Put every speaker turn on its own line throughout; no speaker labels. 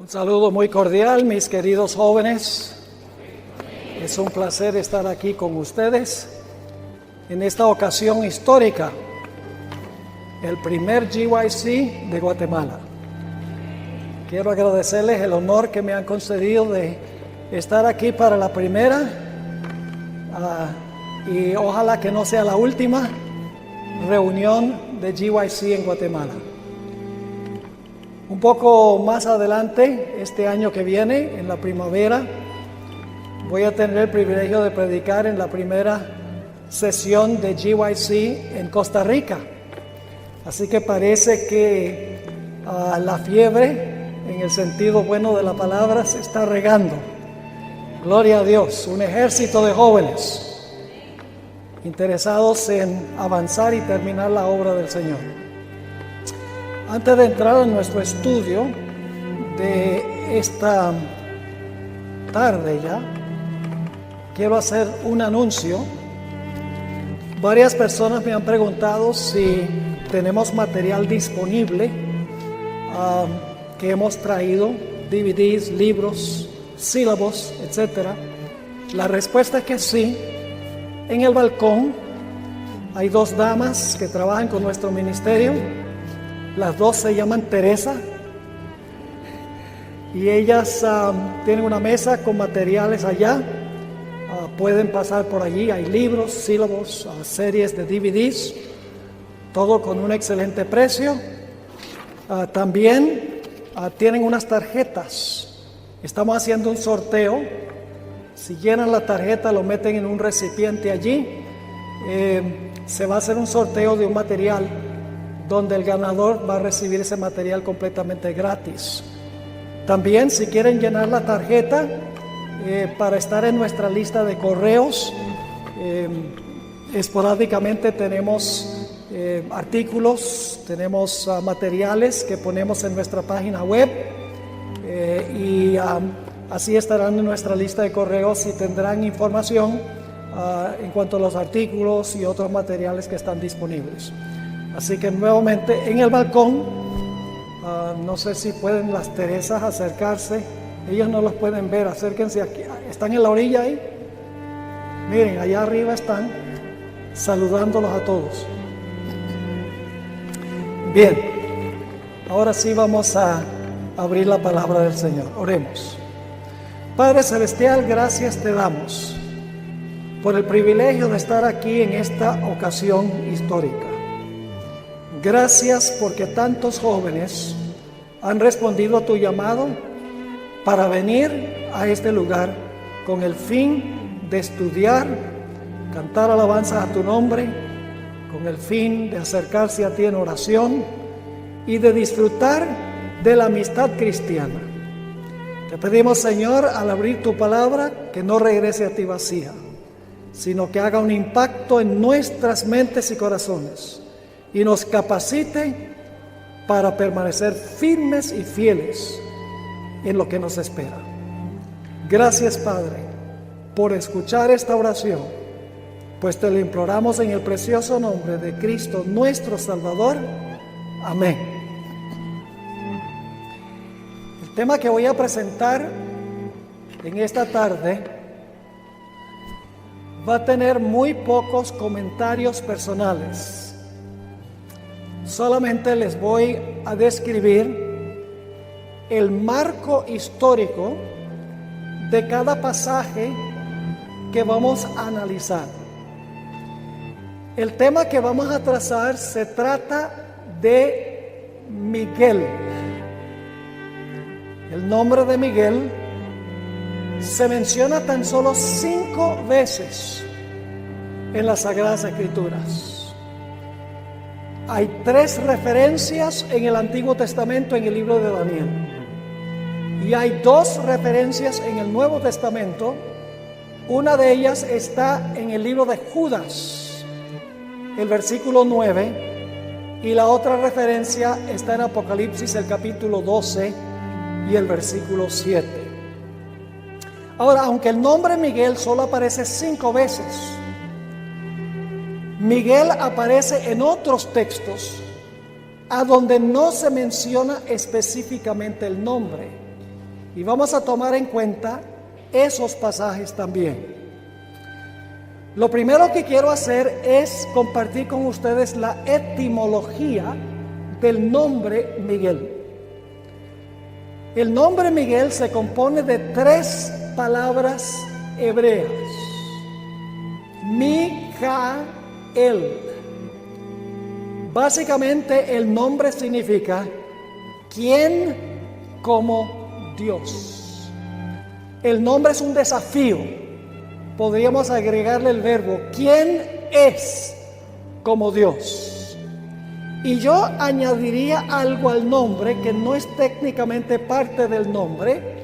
Un saludo muy cordial, mis queridos jóvenes. Es un placer estar aquí con ustedes en esta ocasión histórica, el primer GYC de Guatemala. Quiero agradecerles el honor que me han concedido de estar aquí para la primera y ojalá que no sea la última reunión de GYC en Guatemala. Un poco más adelante, este año que viene, en la primavera, voy a tener el privilegio de predicar en la primera sesión de GYC en Costa Rica. Así que parece que la fiebre, en el sentido bueno de la palabra, se está regando. Gloria a Dios, un ejército de jóvenes interesados en avanzar y terminar la obra del Señor. Antes de entrar en nuestro estudio de esta tarde ya, quiero hacer un anuncio. Varias personas me han preguntado si tenemos material disponible que hemos traído, DVDs, libros, sílabos, etc. La respuesta es que sí. En el balcón hay dos damas que trabajan con nuestro ministerio. Las dos se llaman Teresa y ellas tienen una mesa con materiales allá. Pueden pasar por allí, hay libros, sílabos, series de DVDs, todo con un excelente precio. También tienen unas tarjetas. Estamos haciendo un sorteo. Si llenan la tarjeta, lo meten en un recipiente allí. Se va a hacer un sorteo de un material donde el ganador va a recibir ese material completamente gratis. También, si quieren llenar la tarjeta para estar en nuestra lista de correos, esporádicamente tenemos artículos, tenemos materiales que ponemos en nuestra página web y así estarán en nuestra lista de correos y tendrán información en cuanto a los artículos y otros materiales que están disponibles. Así que nuevamente en el balcón, no sé si pueden las Teresas acercarse. Ellos no los pueden ver, acérquense aquí. ¿Están en la orilla ahí? Miren, allá arriba están saludándolos a todos. Bien, ahora sí vamos a abrir la palabra del Señor. Oremos. Padre Celestial, gracias te damos por el privilegio de estar aquí en esta ocasión histórica. Gracias porque tantos jóvenes han respondido a tu llamado para venir a este lugar con el fin de estudiar, cantar alabanzas a tu nombre, con el fin de acercarse a ti en oración y de disfrutar de la amistad cristiana. Te pedimos, Señor, al abrir tu palabra, que no regrese a ti vacía, sino que haga un impacto en nuestras mentes y corazones y nos capacite para permanecer firmes y fieles en lo que nos espera. Gracias, Padre, por escuchar esta oración, pues te lo imploramos en el precioso nombre de Cristo, nuestro Salvador. Amén. El tema que voy a presentar en esta tarde va a tener muy pocos comentarios personales. Solamente les voy a describir el marco histórico de cada pasaje que vamos a analizar. El tema que vamos a trazar se trata de Miguel. El nombre de Miguel se menciona tan solo 5 veces en las Sagradas Escrituras. Hay 3 referencias en el Antiguo Testamento en el libro de Daniel. Y hay 2 referencias en el Nuevo Testamento. Una de ellas está en el libro de Judas, el versículo 9. Y la otra referencia está en Apocalipsis, el capítulo 12 y el versículo 7. Ahora, aunque el nombre Miguel solo aparece 5 veces, Miguel aparece en otros textos a donde no se menciona específicamente el nombre. Y vamos a tomar en cuenta esos pasajes también. Lo primero que quiero hacer es compartir con ustedes la etimología del nombre Miguel. El nombre Miguel se compone de 3 palabras hebreas. Mijael. Básicamente el nombre significa ¿quién como Dios? El nombre es un desafío. Podríamos agregarle el verbo ¿quién es como Dios? Y yo añadiría algo al nombre que no es técnicamente parte del nombre.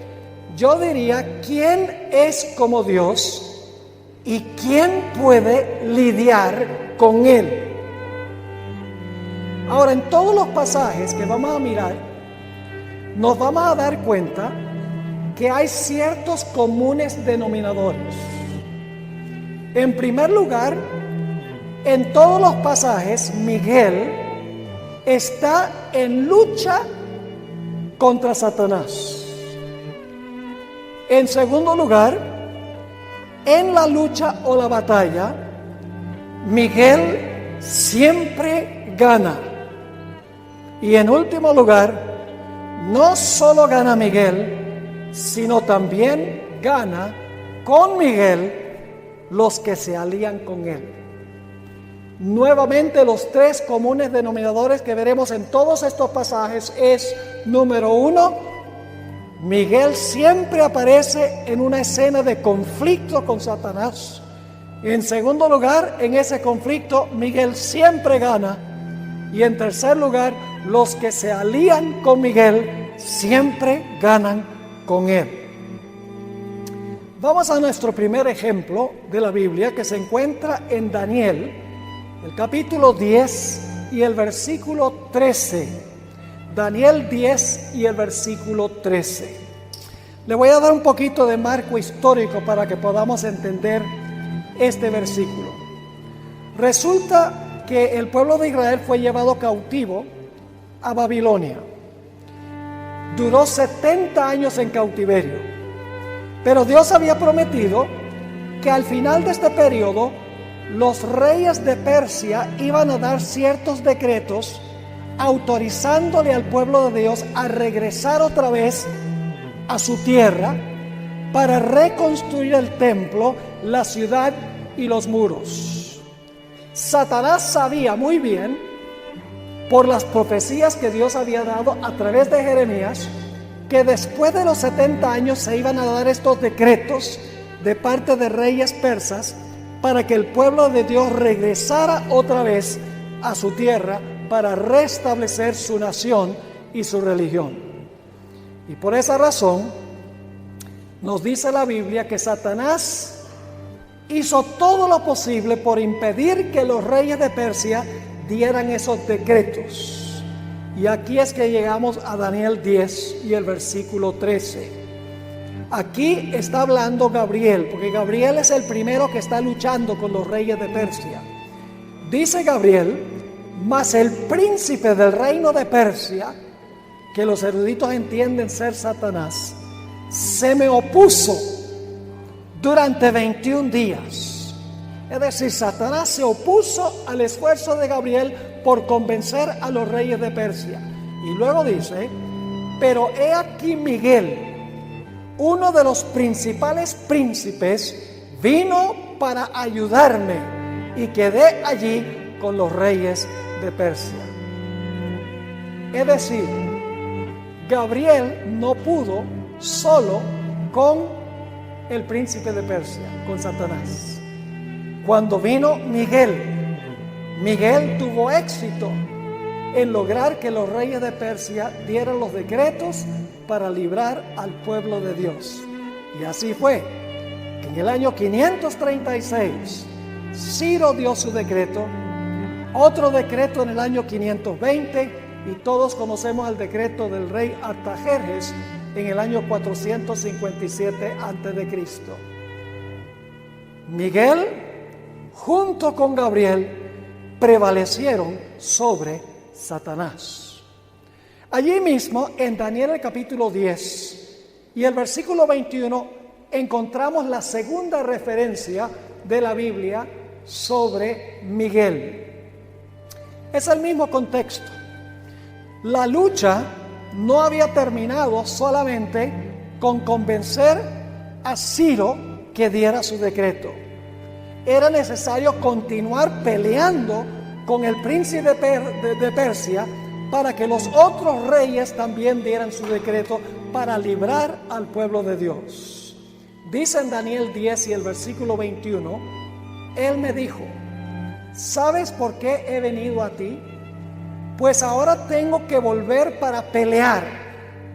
Yo diría ¿quién es como Dios y quién puede lidiar con Él? Ahora, en todos los pasajes que vamos a mirar, nos vamos a dar cuenta que hay ciertos comunes denominadores. En primer lugar, en todos los pasajes, Miguel está en lucha contra Satanás. En segundo lugar, en la lucha o la batalla, Miguel siempre gana. Y en último lugar, no solo gana Miguel, sino también gana con Miguel los que se alían con él. Nuevamente, los 3 comunes denominadores que veremos en todos estos pasajes es, número 1, Miguel siempre aparece en una escena de conflicto con Satanás. En segundo lugar, en ese conflicto, Miguel siempre gana. Y en tercer lugar, los que se alían con Miguel siempre ganan con él. Vamos a nuestro primer ejemplo de la Biblia, que se encuentra en Daniel, el capítulo 10 y el versículo 13. Daniel 10 y el versículo 13. Le voy a dar un poquito de marco histórico para que podamos entender este versículo. Resulta que el pueblo de Israel fue llevado cautivo a Babilonia. Duró 70 años en cautiverio. Pero Dios había prometido que al final de este periodo los reyes de Persia iban a dar ciertos decretos autorizándole al pueblo de Dios a regresar otra vez a su tierra para reconstruir el templo, la ciudad y los muros. Satanás sabía muy bien, por las profecías que Dios había dado a través de Jeremías, que después de los 70 años se iban a dar estos decretos de parte de reyes persas para que el pueblo de Dios regresara otra vez a su tierra para restablecer su nación y su religión. Y por esa razón nos dice la Biblia que Satanás hizo todo lo posible por impedir que los reyes de Persia dieran esos decretos. Y aquí es que llegamos a Daniel 10 y el versículo 13. Aquí está hablando Gabriel, porque Gabriel es el primero que está luchando con los reyes de Persia. Dice Gabriel: mas el príncipe del reino de Persia, que los eruditos entienden ser Satanás, se me opuso durante 21 días. Es decir, Satanás se opuso al esfuerzo de Gabriel por convencer a los reyes de Persia. Y luego dice: pero he aquí Miguel, uno de los principales príncipes, vino para ayudarme y quedé allí con los reyes de Persia. Es decir, Gabriel no pudo solo con el príncipe de Persia, con Satanás. Cuando vino Miguel tuvo éxito en lograr que los reyes de Persia dieran los decretos para librar al pueblo de Dios. Y así fue. En el año 536, Ciro dio su decreto, otro decreto en el año 520, y todos conocemos el decreto del rey Artajerjes en el año 457 a.C. Miguel, junto con Gabriel, prevalecieron sobre Satanás. Allí mismo, en Daniel el capítulo 10 Y el versículo 21 encontramos la segunda referencia de la Biblia sobre Miguel. Es el mismo contexto. La lucha no había terminado solamente con convencer a Ciro que diera su decreto. Era necesario continuar peleando con el príncipe de Persia para que los otros reyes también dieran su decreto para librar al pueblo de Dios. Dice en Daniel 10 y el versículo 21, Él me dijo: ¿sabes por qué he venido a ti? Pues ahora tengo que volver para pelear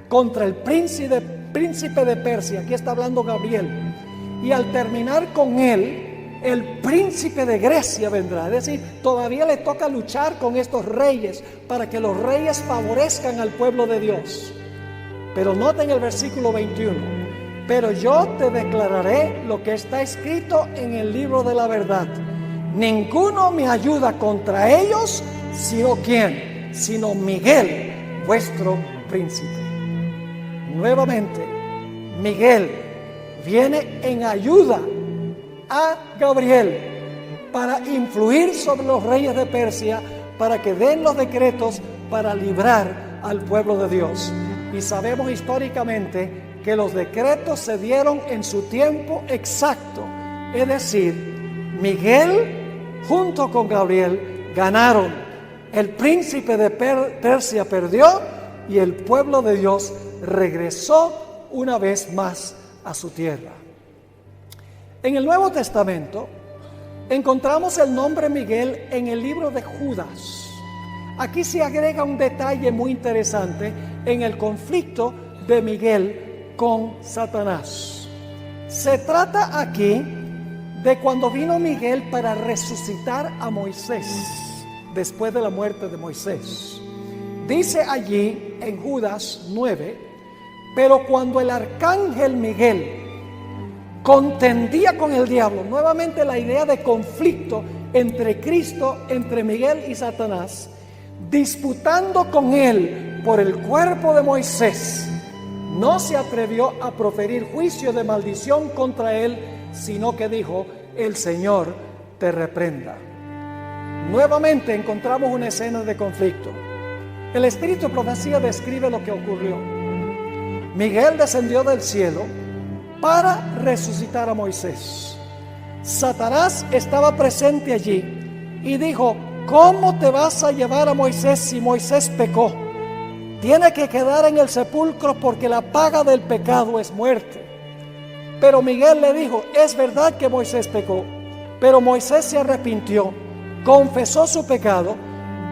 contra el príncipe de Persia. Aquí está hablando Gabriel. Y al terminar con él, el príncipe de Grecia vendrá. Es decir, todavía le toca luchar con estos reyes para que los reyes favorezcan al pueblo de Dios. Pero noten el versículo 21. Pero yo te declararé lo que está escrito en el libro de la verdad. Ninguno me ayuda contra ellos, sino ¿quién? Sino Miguel, vuestro príncipe. Nuevamente, Miguel viene en ayuda a Gabriel para influir sobre los reyes de Persia, para que den los decretos para librar al pueblo de Dios. Y sabemos históricamente que los decretos se dieron en su tiempo exacto. Es decir, Miguel junto con Gabriel ganaron. El príncipe de Persia perdió y el pueblo de Dios regresó una vez más a su tierra. En el Nuevo Testamento encontramos el nombre Miguel en el libro de Judas. Aquí se agrega un detalle muy interesante en el conflicto de Miguel con Satanás. Se trata aquí de cuando vino Miguel para resucitar a Moisés después de la muerte de Moisés. Dice allí en Judas 9, pero cuando el arcángel Miguel contendía con el diablo, nuevamente la idea de conflicto entre Cristo, entre Miguel y Satanás, disputando con él por el cuerpo de Moisés, no se atrevió a proferir juicio de maldición contra él, sino que dijo: el Señor te reprenda. Nuevamente encontramos una escena de conflicto. El Espíritu de Profecía describe lo que ocurrió. Miguel descendió del cielo para resucitar a Moisés. Satanás estaba presente allí y dijo: ¿cómo te vas a llevar a Moisés si Moisés pecó? Tiene que quedar en el sepulcro porque la paga del pecado es muerte. Pero Miguel le dijo: es verdad que Moisés pecó, pero Moisés se arrepintió, confesó su pecado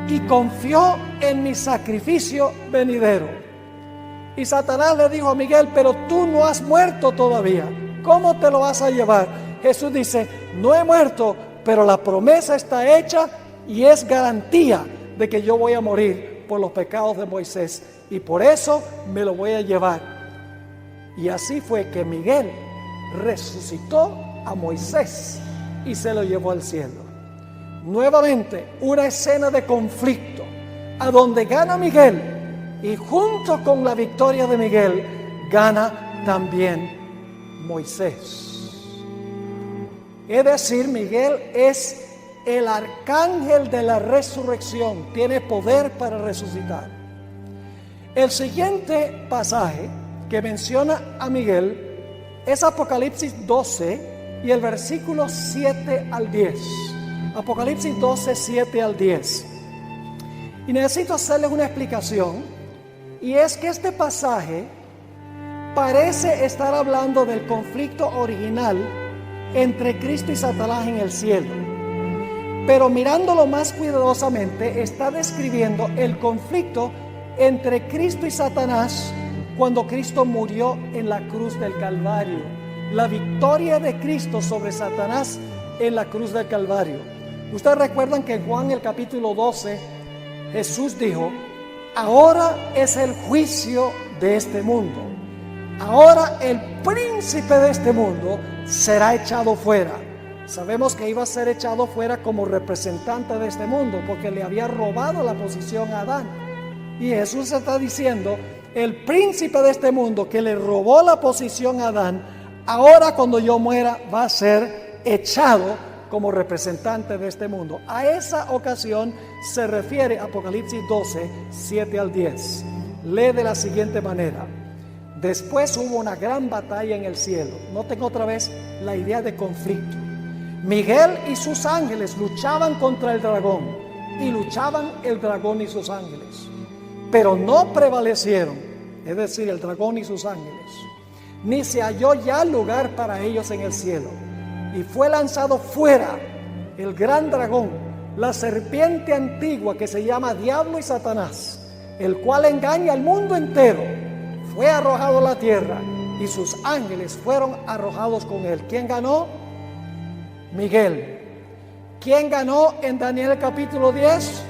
y confió en mi sacrificio venidero. Y Satanás le dijo a Miguel: pero tú no has muerto todavía, ¿cómo te lo vas a llevar? Jesús dice: no he muerto, pero la promesa está hecha y es garantía de que yo voy a morir por los pecados de Moisés, y por eso me lo voy a llevar. Y así fue que Miguel resucitó a Moisés y se lo llevó al cielo. Nuevamente una escena de conflicto, a donde gana Miguel, y junto con la victoria de Miguel gana también Moisés. Es decir, Miguel es el arcángel de la resurrección, tiene poder para resucitar. El siguiente pasaje que menciona a Miguel es Apocalipsis 12 y el versículo 7 al 10. Apocalipsis 12, 7 al 10. Y necesito hacerles una explicación, y es que este pasaje parece estar hablando del conflicto original entre Cristo y Satanás en el cielo. Pero mirándolo más cuidadosamente, está describiendo el conflicto entre Cristo y Satanás cuando Cristo murió en la cruz del Calvario. La victoria de Cristo sobre Satanás en la cruz del Calvario. Ustedes recuerdan que en Juan el capítulo 12, Jesús dijo: ahora es el juicio de este mundo. Ahora el príncipe de este mundo será echado fuera. Sabemos que iba a ser echado fuera como representante de este mundo, porque le había robado la posición a Adán. Y Jesús está diciendo el príncipe de este mundo que le robó la posición a Adán, ahora cuando yo muera va a ser echado como representante de este mundo. A esa ocasión se refiere Apocalipsis 12, 7 al 10. Lee de la siguiente manera: después hubo una gran batalla en el cielo. Noten otra vez la idea de conflicto. Miguel y sus ángeles luchaban contra el dragón, y luchaban el dragón y sus ángeles, pero no prevalecieron, es decir, el dragón y sus ángeles, ni se halló ya lugar para ellos en el cielo. Y fue lanzado fuera el gran dragón, la serpiente antigua que se llama Diablo y Satanás, el cual engaña al mundo entero. Fue arrojado a la tierra y sus ángeles fueron arrojados con él. ¿Quién ganó? Miguel. ¿Quién ganó en Daniel capítulo 10?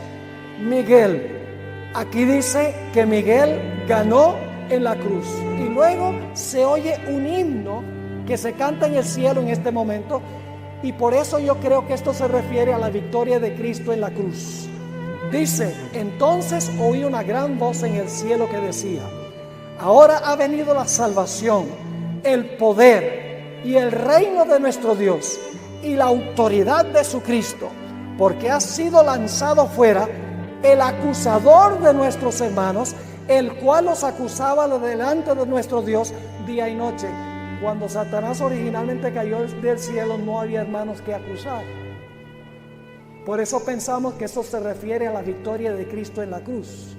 Miguel. Aquí dice que Miguel ganó en la cruz. Y luego se oye un himno que se canta en el cielo en este momento, y por eso yo creo que esto se refiere a la victoria de Cristo en la cruz. Dice: entonces oí una gran voz en el cielo que decía: ahora ha venido la salvación, el poder y el reino de nuestro Dios y la autoridad de su Cristo, porque ha sido lanzado fuera el acusador de nuestros hermanos, el cual los acusaba delante de nuestro Dios día y noche. Cuando Satanás originalmente cayó del cielo, no había hermanos que acusar. Por eso pensamos que eso se refiere a la victoria de Cristo en la cruz.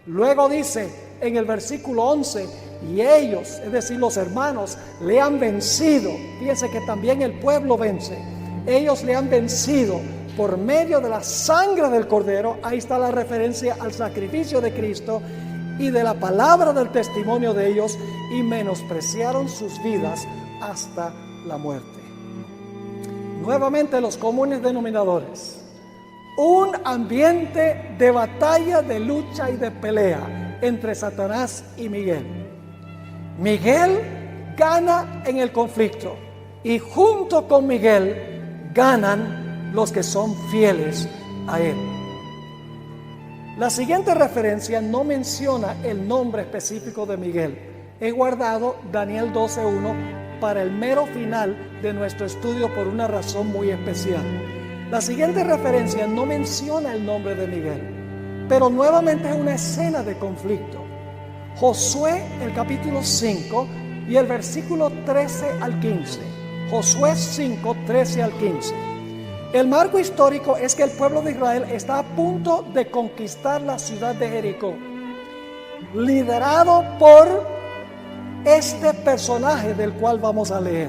Luego dice en el versículo 11: y ellos, es decir, los hermanos, le han vencido. Fíjense que también el pueblo vence. Ellos le han vencido por medio de la sangre del Cordero. Ahí está la referencia al sacrificio de Cristo y de la palabra del testimonio de ellos, y menospreciaron sus vidas hasta la muerte. Nuevamente los comunes denominadores: un ambiente de batalla, de lucha y de pelea entre Satanás y Miguel. Miguel gana en el conflicto, y junto con Miguel ganan los que son fieles a él. La siguiente referencia no menciona el nombre específico de Miguel. He guardado Daniel 12:1 para el mero final de nuestro estudio por una razón muy especial. La siguiente referencia no menciona el nombre de Miguel, pero nuevamente es una escena de conflicto. Josué, el capítulo 5 y el versículo 13 al 15. Josué 5, 13 al 15. El marco histórico es que el pueblo de Israel está a punto de conquistar la ciudad de Jericó, liderado por este personaje del cual vamos a leer.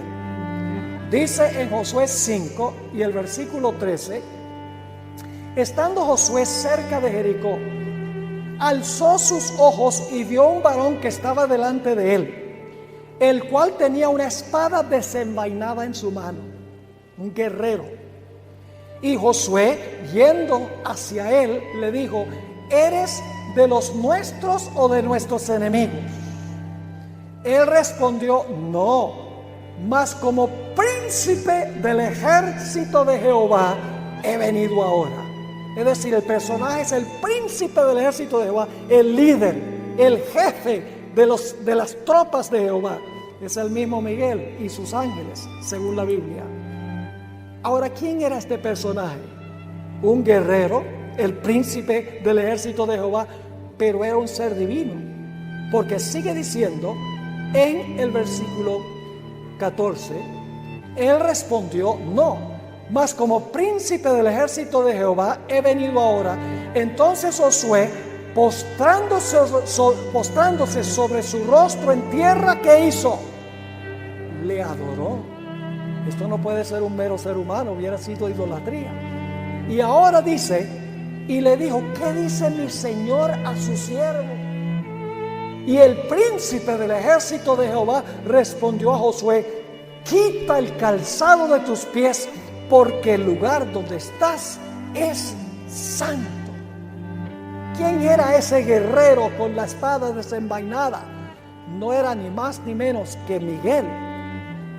Dice en Josué 5 y el versículo 13: estando Josué cerca de Jericó, alzó sus ojos y vio un varón que estaba delante de él, el cual tenía una espada desenvainada en su mano, un guerrero. Y Josué, yendo hacia él, le dijo: ¿eres de los nuestros o de nuestros enemigos? Él respondió: no, mas como príncipe del ejército de Jehová he venido ahora. Es decir, el personaje es el príncipe del ejército de Jehová, el líder, el jefe de las tropas de Jehová. Es el mismo Miguel y sus ángeles, según la Biblia. Ahora, ¿quién era este personaje? Un guerrero, el príncipe del ejército de Jehová, pero era un ser divino, porque sigue diciendo en el versículo 14: él respondió: no, mas como príncipe del ejército de Jehová he venido ahora. Entonces Josué, postrándose sobre su rostro en tierra, ¿qué hizo? Le adoró. Esto no puede ser un mero ser humano, hubiera sido idolatría. Y ahora dice: y le dijo: ¿qué dice mi señor a su siervo? Y el príncipe del ejército de Jehová respondió a Josué: quita el calzado de tus pies, porque el lugar donde estás es santo. ¿Quién era ese guerrero con la espada desenvainada? No era ni más ni menos que Miguel,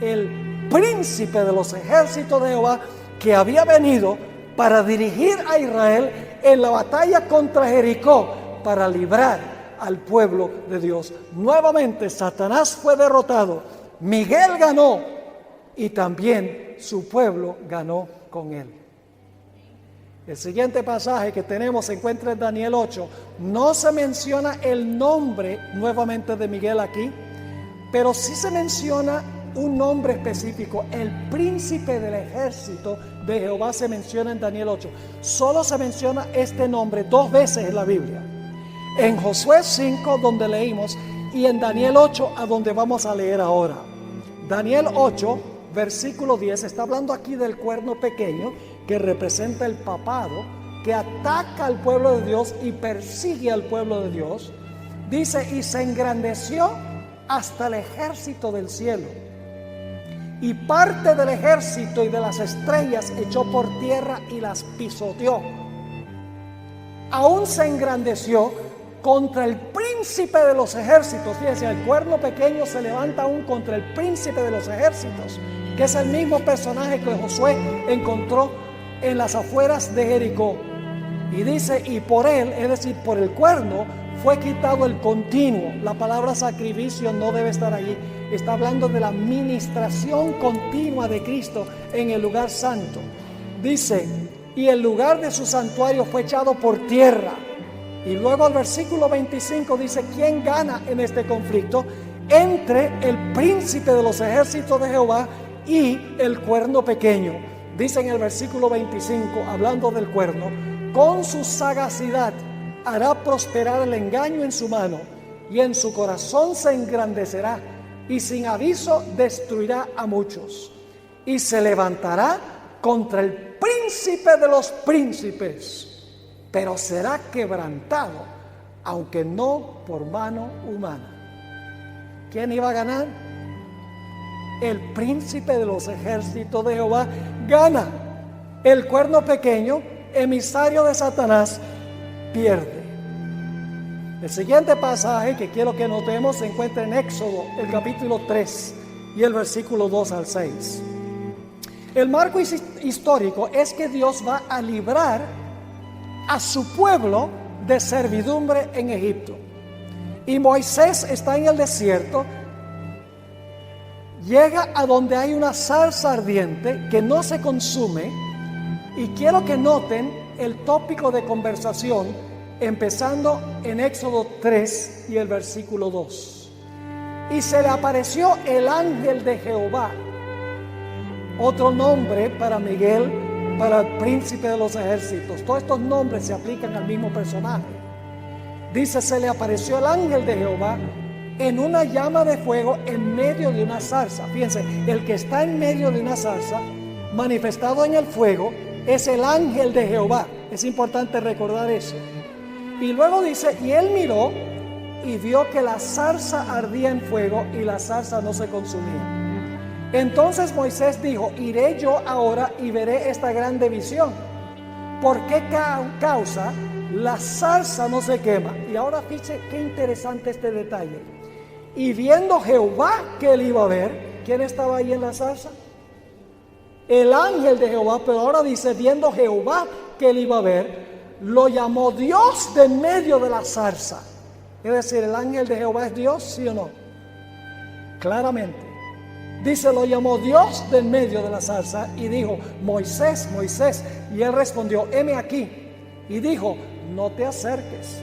el príncipe de los ejércitos de Jehová, que había venido para dirigir a Israel en la batalla contra Jericó, para librar al pueblo de Dios. Nuevamente Satanás fue derrotado, Miguel ganó y también su pueblo ganó con él. El siguiente pasaje que tenemos se encuentra en Daniel 8. No se menciona el nombre nuevamente de Miguel aquí, pero sí se menciona un nombre específico. El príncipe del ejército de Jehová se menciona en Daniel 8. Solo se menciona este nombre 2 veces en la Biblia. En Josué 5, donde leímos, y en Daniel 8, a donde vamos a leer ahora. Daniel 8, versículo 10, está hablando aquí del cuerno pequeño, que representa el papado, que ataca al pueblo de Dios y persigue al pueblo de Dios. Dice, y se engrandeció hasta el ejército del cielo, y parte del ejército y de las estrellas echó por tierra y las pisoteó. Aún se engrandeció contra el príncipe de los ejércitos. Fíjense, el cuerno pequeño se levanta aún contra el príncipe de los ejércitos, que es el mismo personaje que Josué encontró en las afueras de Jericó. Y dice, y por él, es decir, por el cuerno, fue quitado el continuo. La palabra sacrificio no debe estar allí. Está hablando de la ministración continua de Cristo en el lugar santo. Dice, y el lugar de su santuario fue echado por tierra. Y luego el versículo 25 dice, ¿quién gana en este conflicto? Entre el príncipe de los ejércitos de Jehová y el cuerno pequeño. Dice en el versículo 25, hablando del cuerno, con su sagacidad hará prosperar el engaño en su mano, y en su corazón se engrandecerá, y sin aviso destruirá a muchos, y se levantará contra el príncipe de los príncipes, pero será quebrantado, aunque no por mano humana. ¿Quién iba a ganar? El príncipe de los ejércitos de Jehová gana. El cuerno pequeño, emisario de Satanás, pierde. El siguiente pasaje que quiero que notemos se encuentra en Éxodo, el capítulo 3 y el versículo 2 al 6. El marco histórico es que Dios va a librar a su pueblo de servidumbre en Egipto. Y Moisés está en el desierto, llega a donde hay una zarza ardiente que no se consume, y quiero que noten el tópico de conversación empezando en Éxodo 3 y el versículo 2. Y se le apareció el ángel de Jehová, otro nombre para Miguel, para el príncipe de los ejércitos. Todos estos nombres se aplican al mismo personaje. Dice, se le apareció el ángel de Jehová en una llama de fuego en medio de una zarza. Fíjense, el que está en medio de una zarza, manifestado en el fuego, es el ángel de Jehová. Es importante recordar eso. Y luego dice, y él miró y vio que la zarza ardía en fuego y la zarza no se consumía. Entonces Moisés dijo, iré yo ahora y veré esta grande visión. ¿Por qué causa la zarza no se quema? Y ahora fíjese qué interesante este detalle. Y viendo Jehová que él iba a ver, ¿quién estaba ahí en la zarza? El ángel de Jehová. Pero ahora dice, viendo Jehová que él iba a ver, lo llamó Dios de en medio de la zarza. Es decir, ¿el ángel de Jehová es Dios, sí o no? Claramente. Dice, lo llamó Dios de en medio de la zarza y dijo, Moisés, Moisés. Y él respondió, heme aquí. Y dijo, no te acerques,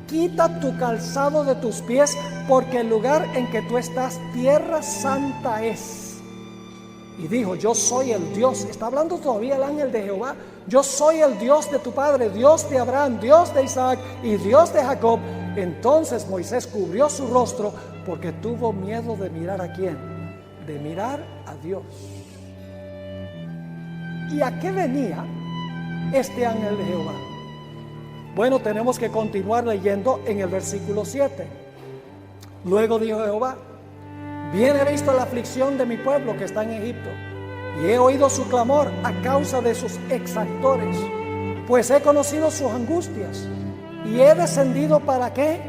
quita tu calzado de tus pies, porque el lugar en que tú estás, tierra santa es. Y dijo, yo soy el Dios. Está hablando todavía el ángel de Jehová. Yo soy el Dios de tu padre, Dios de Abraham, Dios de Isaac y Dios de Jacob. Entonces Moisés cubrió su rostro porque tuvo miedo de mirar a quién, de mirar a Dios. ¿Y a qué venía este ángel de Jehová? Bueno, tenemos que continuar leyendo en el versículo 7. Luego dijo Jehová, bien he visto la aflicción de mi pueblo que está en Egipto, y he oído su clamor a causa de sus exactores, pues he conocido sus angustias, y he descendido ¿para qué?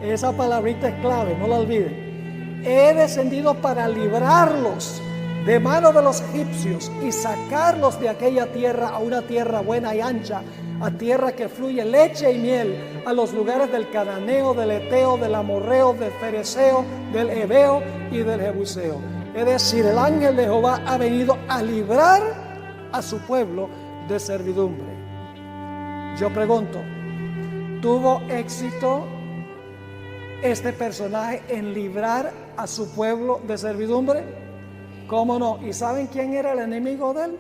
Esa palabrita es clave, no la olviden. He descendido para librarlos de mano de los egipcios y sacarlos de aquella tierra a una tierra buena y ancha, a tierra que fluye leche y miel, a los lugares del cananeo, del eteo, del amorreo, del fereceo, del heveo y del jebuseo. Es decir, el ángel de Jehová ha venido a librar a su pueblo de servidumbre. Yo pregunto, ¿tuvo éxito este personaje en librar a su pueblo de servidumbre? ¿Cómo no? ¿Y saben quién era el enemigo de él?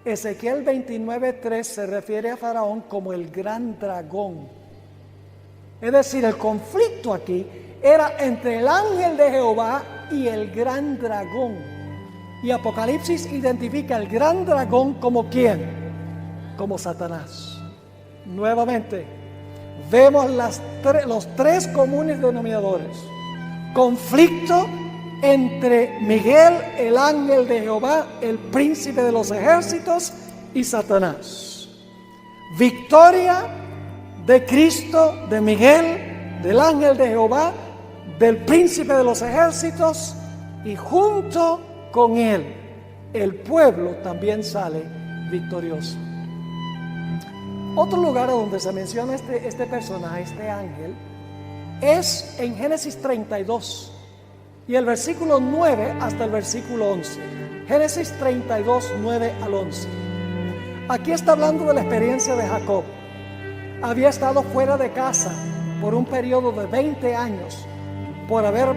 Ezequiel 29:3 se refiere a Faraón como el gran dragón. Es decir, el conflicto aquí era entre el ángel de Jehová y el gran dragón. Y Apocalipsis identifica al gran dragón como ¿quién? Como Satanás. Nuevamente, vemos los tres comunes denominadores. Conflicto entre Miguel, el ángel de Jehová, el príncipe de los ejércitos, y Satanás. Victoria de Cristo, de Miguel, del ángel de Jehová, del príncipe de los ejércitos, y junto con él el pueblo también sale victorioso. Otro lugar donde se menciona este personaje, este ángel, es en Génesis 32 y el versículo 9 hasta el versículo 11. Génesis 32, 9 al 11. Aquí está hablando de la experiencia de Jacob. Había estado fuera de casa por un periodo de 20 años por haber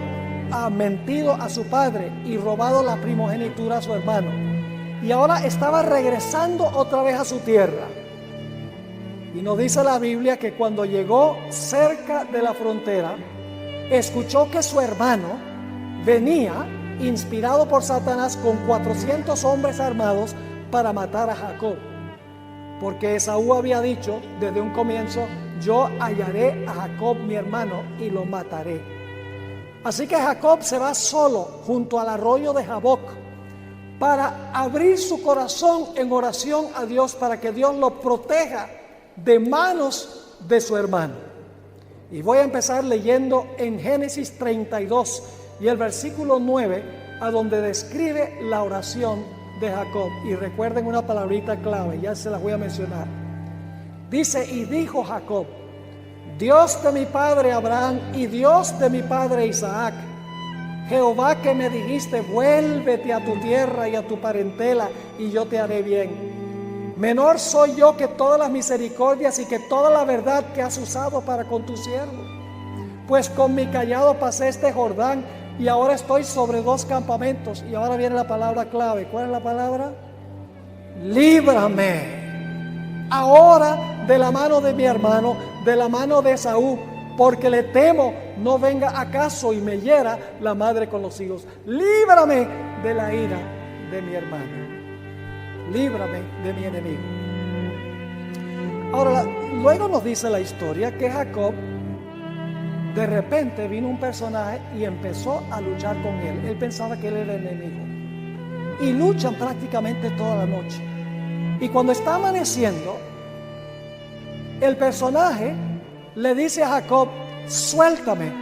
mentido a su padre y robado la primogenitura a su hermano. Y ahora estaba regresando otra vez a su tierra. Y nos dice la Biblia que cuando llegó cerca de la frontera, escuchó que su hermano venía inspirado por Satanás con 400 hombres armados para matar a Jacob. Porque Esaú había dicho desde un comienzo: yo hallaré a Jacob mi hermano y lo mataré. Así que Jacob se va solo junto al arroyo de Jaboc para abrir su corazón en oración a Dios para que Dios lo proteja de manos de su hermano. Y voy a empezar leyendo en Génesis 32 y el versículo 9, a donde describe la oración de Jacob. Y recuerden una palabrita clave, ya se las voy a mencionar. Dice: y dijo Jacob: Dios de mi padre Abraham y Dios de mi padre Isaac, Jehová que me dijiste: vuélvete a tu tierra y a tu parentela y yo te haré bien. Menor soy yo que todas las misericordias y que toda la verdad que has usado para con tu siervo. Pues con mi cayado pasé este Jordán y ahora estoy sobre 2 campamentos. Y ahora viene la palabra clave. ¿Cuál es la palabra? Líbrame ahora de la mano de mi hermano, de la mano de Esaú, porque le temo no venga acaso y me hiera la madre con los hijos. Líbrame de la ira de mi hermano. Líbrame de mi enemigo. Ahora, luego nos dice la historia que Jacob, de repente vino un personaje y empezó a luchar con él. Él pensaba que él era el enemigo. Y luchan prácticamente toda la noche. Y cuando está amaneciendo, el personaje le dice a Jacob: suéltame,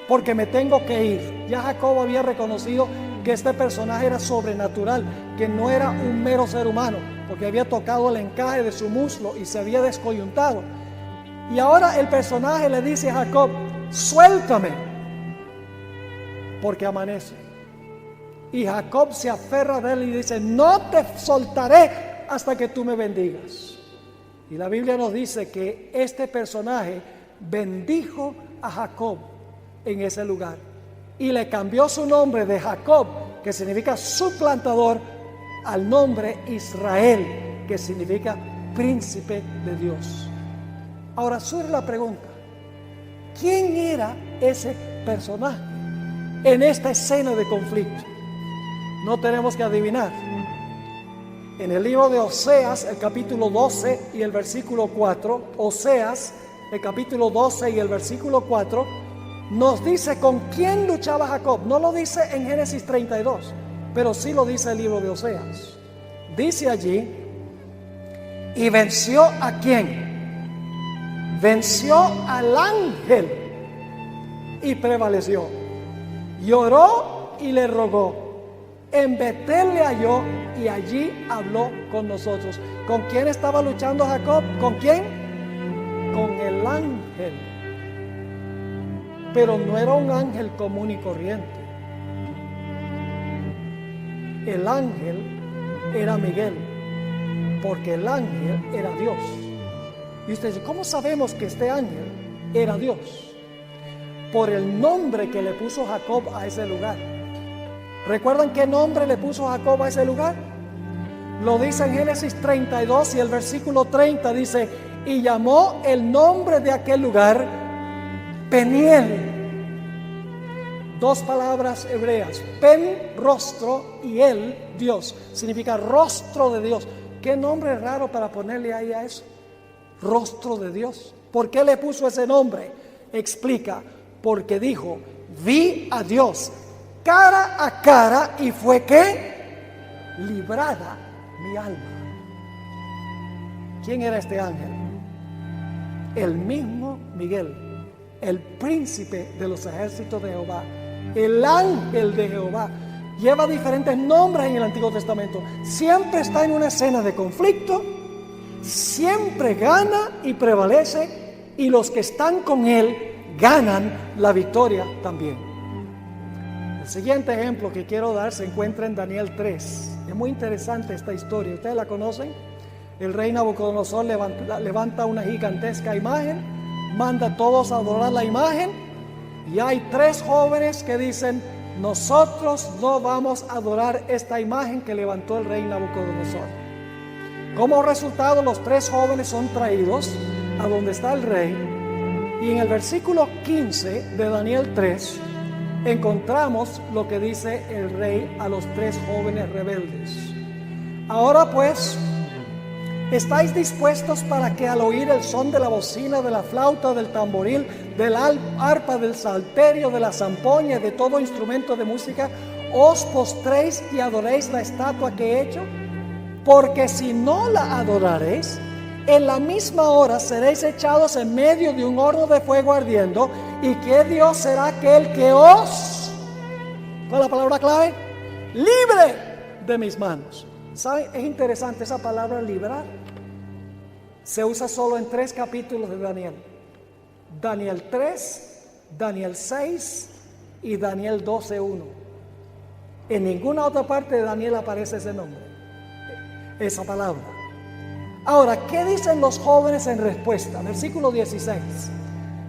porque me tengo que ir. Ya Jacob había reconocido que este personaje era sobrenatural, que no era un mero ser humano, porque había tocado el encaje de su muslo y se había descoyuntado. Y ahora el personaje le dice a Jacob: suéltame, porque amanece. Y Jacob se aferra de él y dice: no te soltaré hasta que tú me bendigas. Y la Biblia nos dice que este personaje bendijo a Jacob en ese lugar y le cambió su nombre de Jacob, que significa suplantador, al nombre Israel, que significa príncipe de Dios. Ahora surge la pregunta: ¿quién era ese personaje en esta escena de conflicto? No tenemos que adivinar. En el libro de Oseas, el capítulo 12 y el versículo 4, Oseas, el capítulo 12 y el versículo 4, nos dice con quién luchaba Jacob. No lo dice en Génesis 32, pero sí lo dice el libro de Oseas. Dice allí: ¿y venció a quién? Venció al ángel y prevaleció. Lloró y le rogó. En Betel le halló y allí habló con nosotros. ¿Con quién estaba luchando Jacob? ¿Con quién? Con el ángel. Pero no era un ángel común y corriente. El ángel era Miguel, porque el ángel era Dios. Y usted dice, ¿cómo sabemos que este ángel era Dios? Por el nombre que le puso Jacob a ese lugar. ¿Recuerdan qué nombre le puso Jacob a ese lugar? Lo dice en Génesis 32 y el versículo 30 dice, y llamó el nombre de aquel lugar Peniel. Dos palabras hebreas, Pen, rostro, y El, Dios. Significa rostro de Dios. ¿Qué nombre raro para ponerle ahí a eso? Rostro de Dios. ¿Por qué le puso ese nombre? Explica, porque dijo, vi a Dios cara a cara y fue ¿qué? Librada mi alma. ¿Quién era este ángel? El mismo Miguel, el príncipe de los ejércitos de Jehová, el ángel de Jehová. Lleva diferentes nombres en el Antiguo Testamento. Siempre está en una escena de conflicto, siempre gana y prevalece, y los que están con él ganan la victoria también. El siguiente ejemplo que quiero dar se encuentra en Daniel 3. Es muy interesante esta historia. ¿Ustedes la conocen? El rey Nabucodonosor levanta una gigantesca imagen, manda a todos a adorar la imagen, y hay 3 jóvenes que dicen, nosotros no vamos a adorar esta imagen que levantó el rey Nabucodonosor. Como resultado, los 3 jóvenes son traídos a donde está el rey, y en el versículo 15 de Daniel 3 encontramos lo que dice el rey a los 3 jóvenes rebeldes. Ahora pues, ¿estáis dispuestos para que al oír el son de la bocina, de la flauta, del tamboril, del arpa, del salterio, de la zampoña y de todo instrumento de música, os postréis y adoréis la estatua que he hecho? Porque si no la adoraréis, en la misma hora seréis echados en medio de un horno de fuego ardiendo. ¿Y qué Dios será aquel que os, ¿cuál es la palabra clave? Libre de mis manos. ¿Saben? Es interesante esa palabra librar. Se usa solo en 3 capítulos de Daniel. Daniel 3, Daniel 6 y Daniel 12:1. En ninguna otra parte de Daniel aparece ese nombre, esa palabra. Ahora, ¿qué dicen los jóvenes en respuesta? Versículo 16.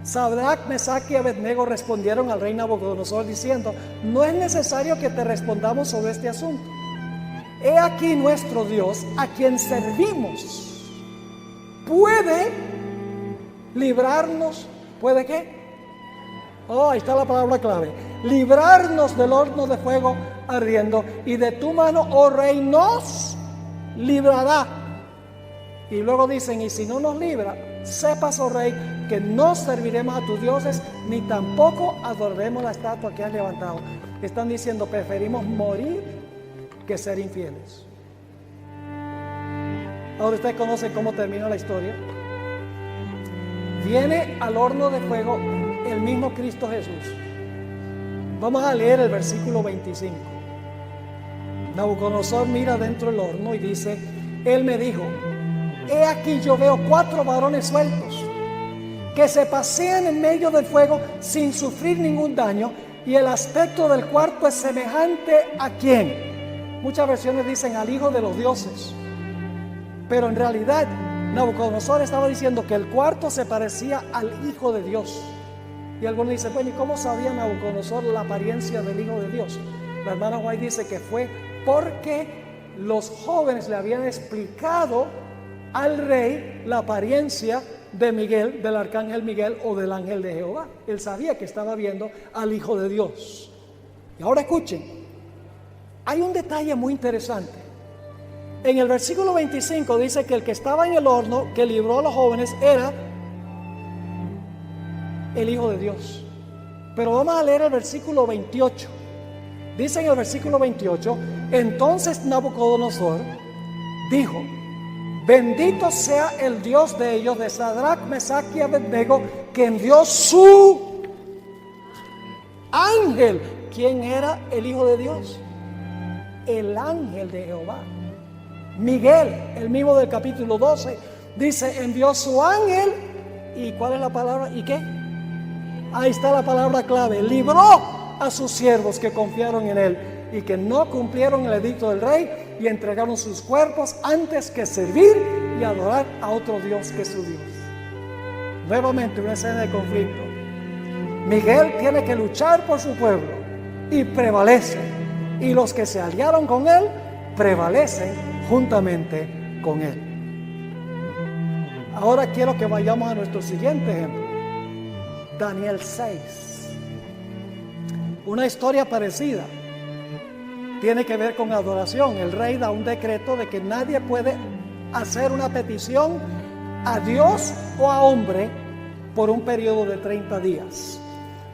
Sadrach, Mesach y Abednego respondieron al rey Nabucodonosor diciendo, no es necesario que te respondamos sobre este asunto. He aquí nuestro Dios, a quien servimos, puede librarnos. ¿Puede qué? Oh, ahí está la palabra clave. Librarnos del horno de fuego ardiendo, y de tu mano, oh rey, nos librará. Y luego dicen, y si no nos libra, sepas, oh rey, que no serviremos a tus dioses, ni tampoco adoraremos la estatua que has levantado. Están diciendo, preferimos morir que ser infieles. Ahora ustedes conocen cómo termina la historia. Viene al horno de fuego el mismo Cristo Jesús. Vamos a leer el versículo 25. Nabucodonosor mira dentro del horno y dice, él me dijo, he aquí yo veo 4 varones sueltos que se pasean en medio del fuego sin sufrir ningún daño, y el aspecto del cuarto es semejante a ¿quién? Muchas versiones dicen al hijo de los dioses, pero en realidad Nabucodonosor estaba diciendo que el cuarto se parecía al hijo de Dios. Y algunos dicen, bueno, ¿y cómo sabía Nabucodonosor la apariencia del hijo de Dios? La hermana White dice que fue porque los jóvenes le habían explicado al rey la apariencia de Miguel, del arcángel Miguel o del ángel de Jehová. Él sabía que estaba viendo al hijo de Dios. Y ahora escuchen, hay un detalle muy interesante. En el versículo 25 dice que el que estaba en el horno, que libró a los jóvenes, era el hijo de Dios. Pero vamos a leer el versículo 28. Dice en el versículo 28, entonces Nabucodonosor dijo, bendito sea el Dios de ellos, de Sadrach, Mesach y Abednego, que envió su ángel. ¿Quién era el hijo de Dios? el ángel de Jehová. Miguel, el mismo del capítulo 12, dice, envió su ángel, ¿y cuál es la palabra? ¿Y qué? Ahí está la palabra clave, libró a sus siervos que confiaron en él y que no cumplieron el edicto del rey y entregaron sus cuerpos antes que servir y adorar a otro Dios que su Dios. Nuevamente una escena de conflicto. Miguel tiene que luchar por su pueblo y prevalece, y los que se aliaron con él prevalecen juntamente con él. Ahora quiero que vayamos a nuestro siguiente ejemplo, Daniel 6. Una historia parecida. Tiene que ver con adoración. El rey da un decreto de que nadie puede hacer una petición a Dios o a hombre por un periodo de 30 días.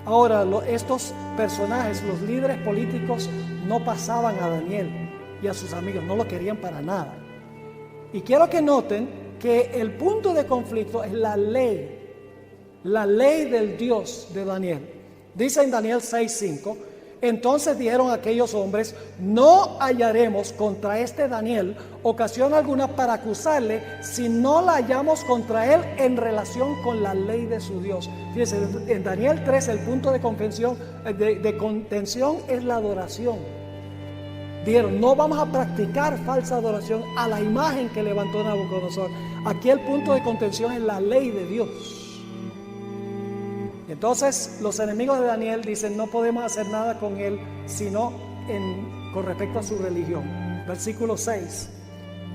Ahora, estos personajes, los líderes políticos, no pasaban a Daniel y a sus amigos, no lo querían para nada. Y quiero que noten que el punto de conflicto es la ley del Dios de Daniel. Dice en Daniel 6:5, entonces dijeron aquellos hombres, no hallaremos contra este Daniel ocasión alguna para acusarle si no la hallamos contra él en relación con la ley de su Dios. Fíjense, en Daniel 3 el punto de contención es la adoración. Dijeron, no vamos a practicar falsa adoración a la imagen que levantó Nabucodonosor. Aquí el punto de contención es la ley de Dios. Entonces los enemigos de Daniel dicen, no podemos hacer nada con él sino con respecto a su religión. Versículo 6.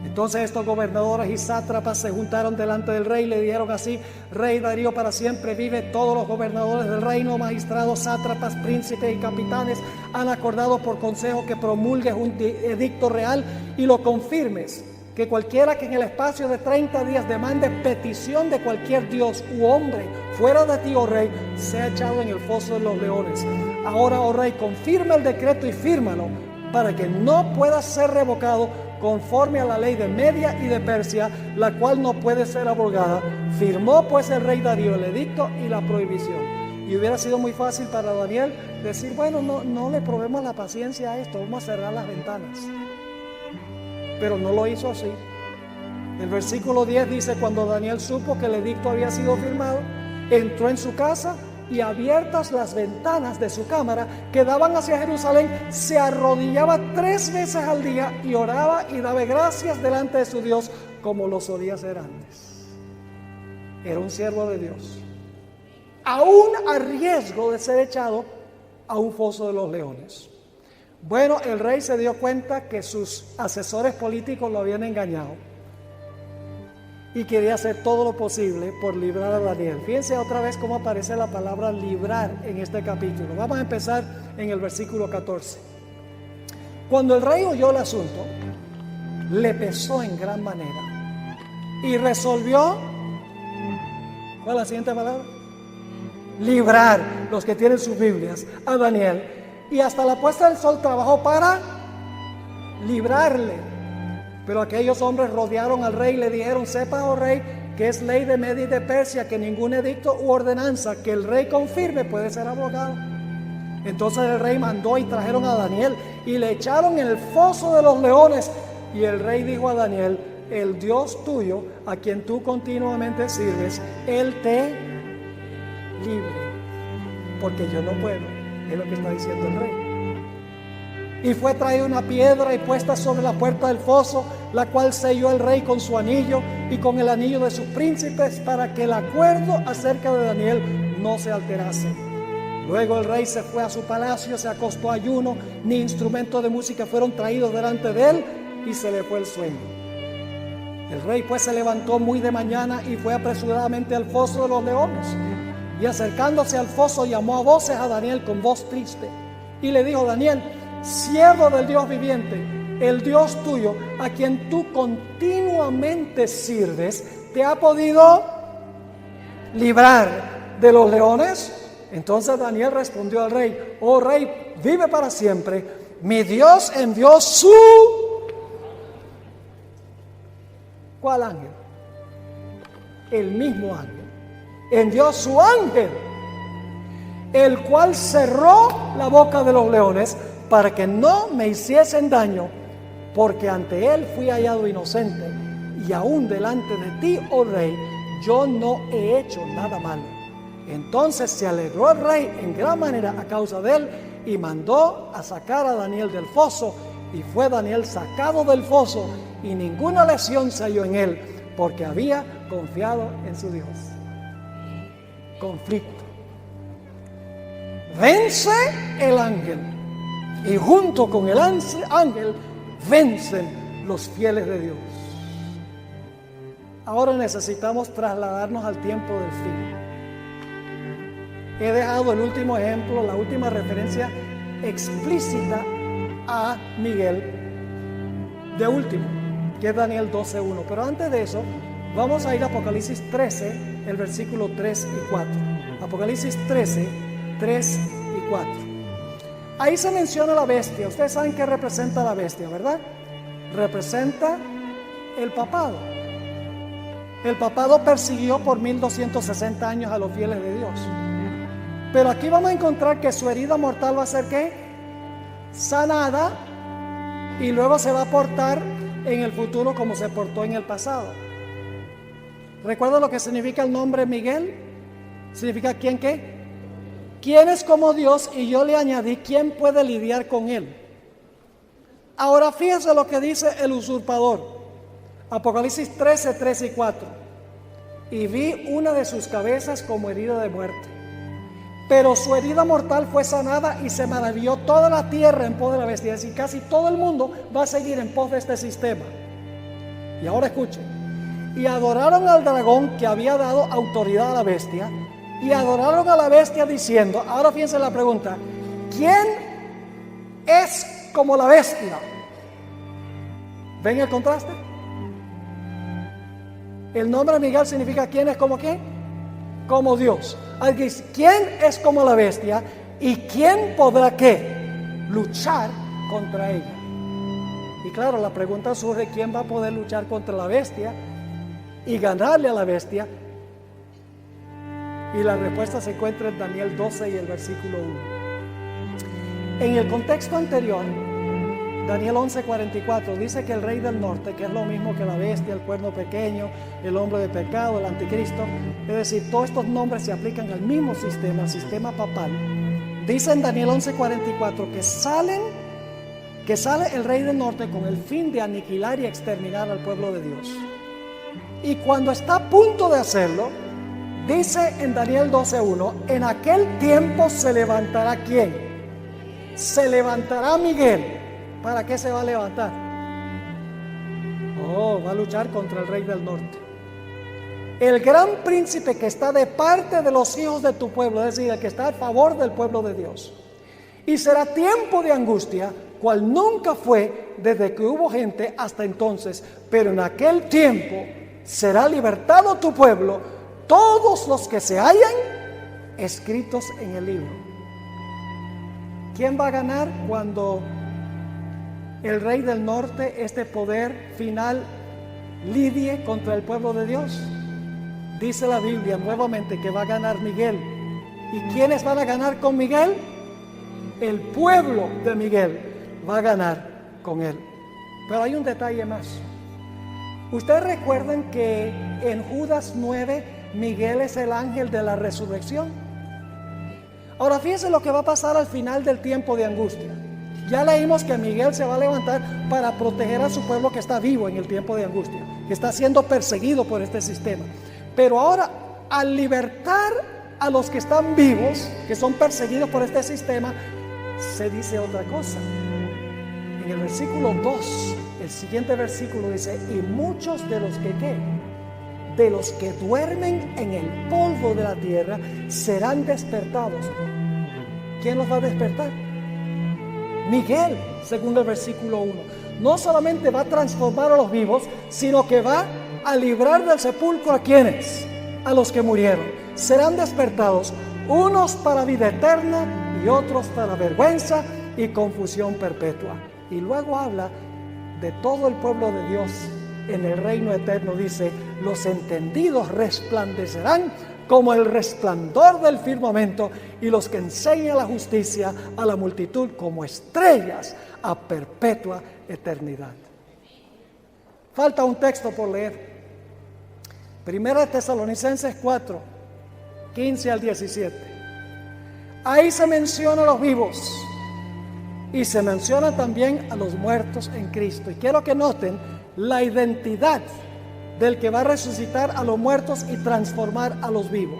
Entonces estos gobernadores y sátrapas se juntaron delante del rey y le dijeron así, rey Darío para siempre vive, todos los gobernadores del reino, magistrados, sátrapas, príncipes y capitanes han acordado por consejo que promulgues un edicto real y lo confirmes, que cualquiera que en el espacio de 30 días demande petición de cualquier dios u hombre fuera de ti, oh rey, sea echado en el foso de los leones. Ahora, oh rey, confirma el decreto y fírmalo para que no pueda ser revocado conforme a la ley de Media y de Persia, la cual no puede ser abrogada. Firmó pues el rey Darío el edicto y la prohibición. Y hubiera sido muy fácil para Daniel decir, bueno, no le probemos la paciencia a esto, vamos a cerrar las ventanas. Pero no lo hizo así. El versículo 10 dice, cuando Daniel supo que el edicto había sido firmado, entró en su casa y abiertas las ventanas de su cámara que daban hacia Jerusalén, se arrodillaba 3 veces al día y oraba y daba gracias delante de su Dios como lo solía hacer antes. Era un siervo de Dios, aún a riesgo de ser echado a un foso de los leones. Bueno, el rey se dio cuenta que sus asesores políticos lo habían engañado y quería hacer todo lo posible por librar a Daniel. Fíjense otra vez cómo aparece la palabra librar en este capítulo. Vamos a empezar en el versículo 14. Cuando el rey oyó el asunto, le pesó en gran manera y resolvió, ¿cuál es la siguiente palabra? Librar, los que tienen sus Biblias, a Daniel. Y hasta la puesta del sol trabajó para librarle. Pero aquellos hombres rodearon al rey y le dijeron, sepa, oh rey, que es ley de Media y de Persia, que ningún edicto u ordenanza que el rey confirme puede ser abrogado. Entonces el rey mandó y trajeron a Daniel y le echaron en el foso de los leones. Y el rey dijo a Daniel, el Dios tuyo, a quien tú continuamente sirves, Él te libre, porque yo no puedo. Es lo que está diciendo el rey. Y fue traída una piedra y puesta sobre la puerta del foso, la cual selló el rey con su anillo y con el anillo de sus príncipes, para que el acuerdo acerca de Daniel no se alterase. Luego el rey se fue a su palacio, se acostó ayuno, ni instrumentos de música fueron traídos delante de él, y se le fue el sueño. El rey pues se levantó muy de mañana y fue apresuradamente al foso de los leones. Y acercándose al foso llamó a voces a Daniel con voz triste y le dijo, Daniel, siervo del Dios viviente, el Dios tuyo, a quien tú continuamente sirves, ¿te ha podido librar de los leones? Entonces Daniel respondió al rey, oh rey, vive para siempre, mi Dios envió su... ¿Cuál ángel? El mismo ángel. Envió su ángel el cual cerró la boca de los leones para que no me hiciesen daño, porque ante él fui hallado inocente, y aún delante de ti, oh rey, yo no he hecho nada malo. Entonces se alegró el rey en gran manera a causa de él, y mandó a sacar a Daniel del foso, y fue Daniel sacado del foso, y ninguna lesión se halló en él, porque había confiado en su Dios. Conflicto. Vence el ángel, y junto con el ángel vencen los fieles de Dios. Ahora necesitamos trasladarnos al tiempo del fin. He dejado el último ejemplo, la última referencia explícita a Miguel de último, que es Daniel 12:1. Pero antes de eso, vamos a ir a Apocalipsis 13, el versículo 3 y 4. Apocalipsis 13, 3 y 4. Ahí se menciona la bestia. Ustedes saben qué representa la bestia, ¿verdad? Representa el papado. El papado persiguió por 1260 años a los fieles de Dios. Pero aquí vamos a encontrar que su herida mortal va a ser ¿qué? Sanada, y luego se va a portar en el futuro como se portó en el pasado. ¿Recuerda lo que significa el nombre Miguel? Significa ¿quién qué? ¿Quién es como Dios? Y yo le añadí ¿quién puede lidiar con él? Ahora fíjese lo que dice el usurpador. Apocalipsis 13, 3 y 4. Y vi una de sus cabezas como herida de muerte, pero su herida mortal fue sanada, y se maravilló toda la tierra en pos de la bestia. Es decir, casi todo el mundo va a seguir en pos de este sistema. Y ahora escuchen. Y adoraron al dragón que había dado autoridad a la bestia, y adoraron a la bestia diciendo, ahora fíjense la pregunta, ¿quién es como la bestia? ¿Ven el contraste? El nombre Miguel significa ¿quién es como quién? Como Dios. ¿Quién es como la bestia? ¿Y quién podrá qué? Luchar contra ella. Y claro, la pregunta surge, ¿quién va a poder luchar contra la bestia y ganarle a la bestia? Y la respuesta se encuentra en Daniel 12 y el versículo 1. En el contexto anterior, Daniel 11:44 dice que el rey del norte, que es lo mismo que la bestia, el cuerno pequeño, el hombre de pecado, el anticristo, es decir, todos estos nombres se aplican al mismo sistema, al sistema papal. Dice en Daniel 11:44 que sale el rey del norte con el fin de aniquilar y exterminar al pueblo de Dios. Y cuando está a punto de hacerlo, dice en Daniel 12:1, en aquel tiempo se levantará ¿quién? Se levantará Miguel. ¿Para qué se va a levantar? Va a luchar contra el rey del norte. El gran príncipe que está de parte de los hijos de tu pueblo, es decir, el que está a favor del pueblo de Dios. Y será tiempo de angustia, cual nunca fue desde que hubo gente hasta entonces. Pero en aquel tiempo será libertado tu pueblo, todos los que se hallan escritos en el libro. ¿Quién va a ganar cuando el rey del norte, este poder final, lidie contra el pueblo de Dios? Dice la Biblia nuevamente que va a ganar Miguel. ¿Y quiénes van a ganar con Miguel? El pueblo de Miguel va a ganar con él. Pero hay un detalle más. Ustedes recuerdan que en Judas 9, Miguel es el ángel de la resurrección. Ahora fíjense lo que va a pasar al final del tiempo de angustia. Ya leímos que Miguel se va a levantar para proteger a su pueblo que está vivo en el tiempo de angustia, que está siendo perseguido por este sistema. Pero ahora, al libertar a los que están vivos, que son perseguidos por este sistema, se dice otra cosa. En el versículo 2, el siguiente versículo dice, y muchos de los que ¿qué? De los que duermen en el polvo de la tierra serán despertados. ¿Quién los va a despertar? Miguel, según el versículo 1. No solamente va a transformar a los vivos, sino que va a librar del sepulcro a quienes, a los que murieron. Serán despertados, unos para vida eterna y otros para vergüenza y confusión perpetua. Y luego habla de todo el pueblo de Dios en el reino eterno. Dice, los entendidos resplandecerán como el resplandor del firmamento, y los que enseñan la justicia a la multitud como estrellas a perpetua eternidad. Falta un texto por leer. Primera de Tesalonicenses 4, 15 al 17. Ahí se menciona a los vivos y se menciona también a los muertos en Cristo. Y quiero que noten la identidad del que va a resucitar a los muertos y transformar a los vivos.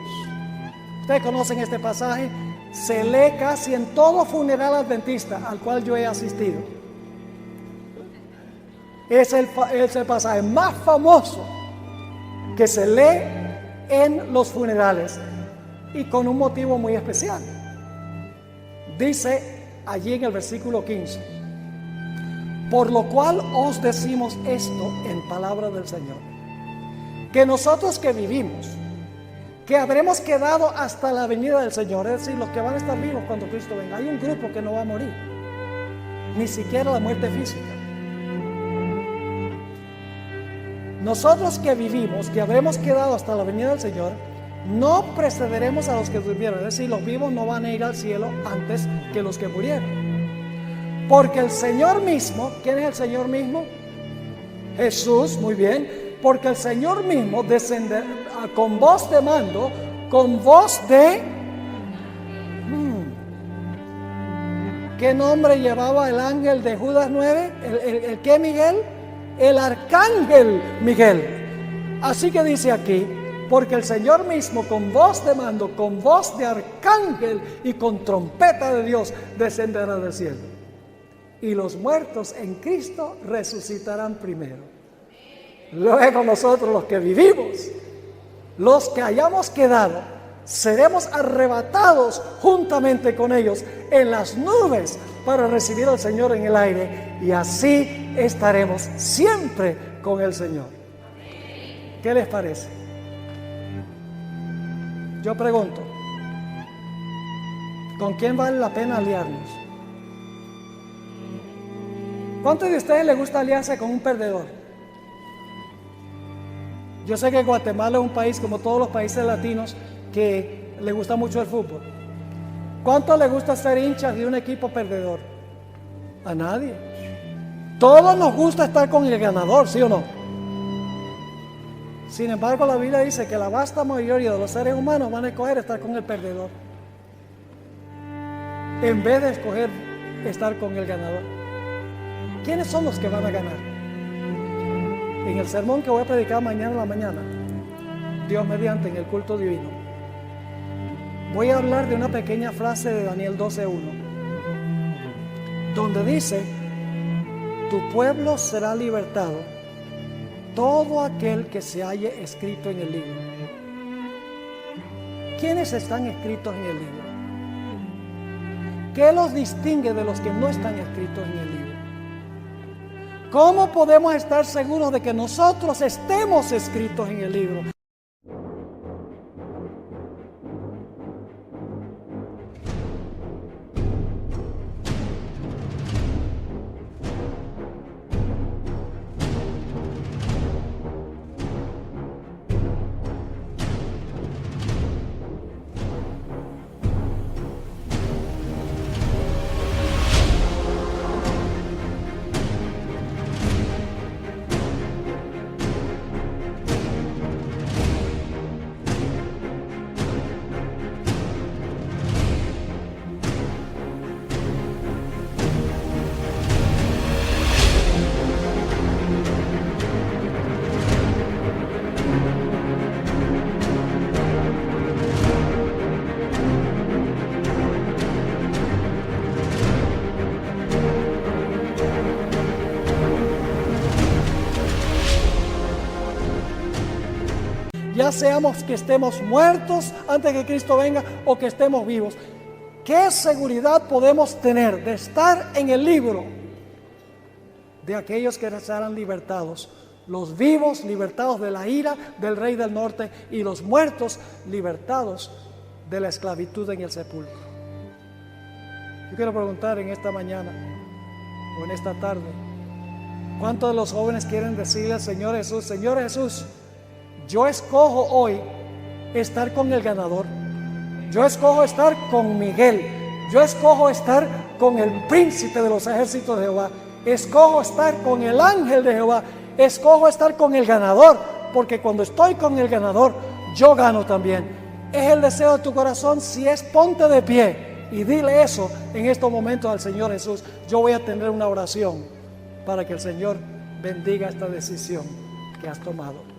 Ustedes conocen este pasaje, se lee casi en todo funeral adventista al cual yo he asistido. Es el pasaje más famoso que se lee en los funerales y con un motivo muy especial. Dice allí en el versículo 15: por lo cual os decimos esto en palabra del Señor, que nosotros que vivimos, que habremos quedado hasta la venida del Señor, es decir, los que van a estar vivos cuando Cristo venga. Hay un grupo que no va a morir, ni siquiera la muerte física. Nosotros que vivimos, que habremos quedado hasta la venida del Señor, no precederemos a los que durmieron. Es decir, los vivos no van a ir al cielo antes que los que murieron. Porque el Señor mismo, ¿quién es el Señor mismo? Jesús, muy bien. Porque el Señor mismo descenderá con voz de mando, con voz de... ¿Qué nombre llevaba el ángel de Judas 9? ¿El qué, Miguel? El arcángel Miguel. Así que dice aquí, porque el Señor mismo con voz de mando, con voz de arcángel y con trompeta de Dios descenderá del cielo. Y los muertos en Cristo resucitarán primero. Luego nosotros los que vivimos, los que hayamos quedado, seremos arrebatados juntamente con ellos en las nubes para recibir al Señor en el aire, y así estaremos siempre con el Señor. ¿Qué les parece? Yo pregunto, ¿con quién vale la pena aliarnos? ¿Cuántos de ustedes les gusta aliarse con un perdedor? Yo sé que Guatemala es un país, como todos los países latinos, que le gusta mucho el fútbol. ¿Cuántos les gusta ser hinchas de un equipo perdedor? A nadie. Todos nos gusta estar con el ganador, ¿sí o no? Sin embargo, la Biblia dice que la vasta mayoría de los seres humanos van a escoger estar con el perdedor, en vez de escoger estar con el ganador. ¿Quiénes son los que van a ganar? En el sermón que voy a predicar mañana en la mañana, Dios mediante, en el culto divino, voy a hablar de una pequeña frase de Daniel 12:1, donde dice: tu pueblo será libertado, todo aquel que se halle escrito en el libro. ¿Quiénes están escritos en el libro? ¿Qué los distingue de los que no están escritos en el libro? ¿Cómo podemos estar seguros de que nosotros estemos escritos en el libro? Ya seamos que estemos muertos antes que Cristo venga o que estemos vivos. ¿Qué seguridad podemos tener de estar en el libro de aquellos que serán libertados? Los vivos libertados de la ira del rey del norte, y los muertos libertados de la esclavitud en el sepulcro. Yo quiero preguntar en esta mañana o en esta tarde, ¿cuántos de los jóvenes quieren decirle al Señor Jesús: Señor Jesús, yo escojo hoy estar con el ganador. Yo escojo estar con Miguel. Yo escojo estar con el príncipe de los ejércitos de Jehová. Escojo estar con el ángel de Jehová. Escojo estar con el ganador, porque cuando estoy con el ganador, yo gano también. Es el deseo de tu corazón. Si es, ponte de pie y dile eso en estos momentos al Señor Jesús. Yo voy a tener una oración para que el Señor bendiga esta decisión que has tomado.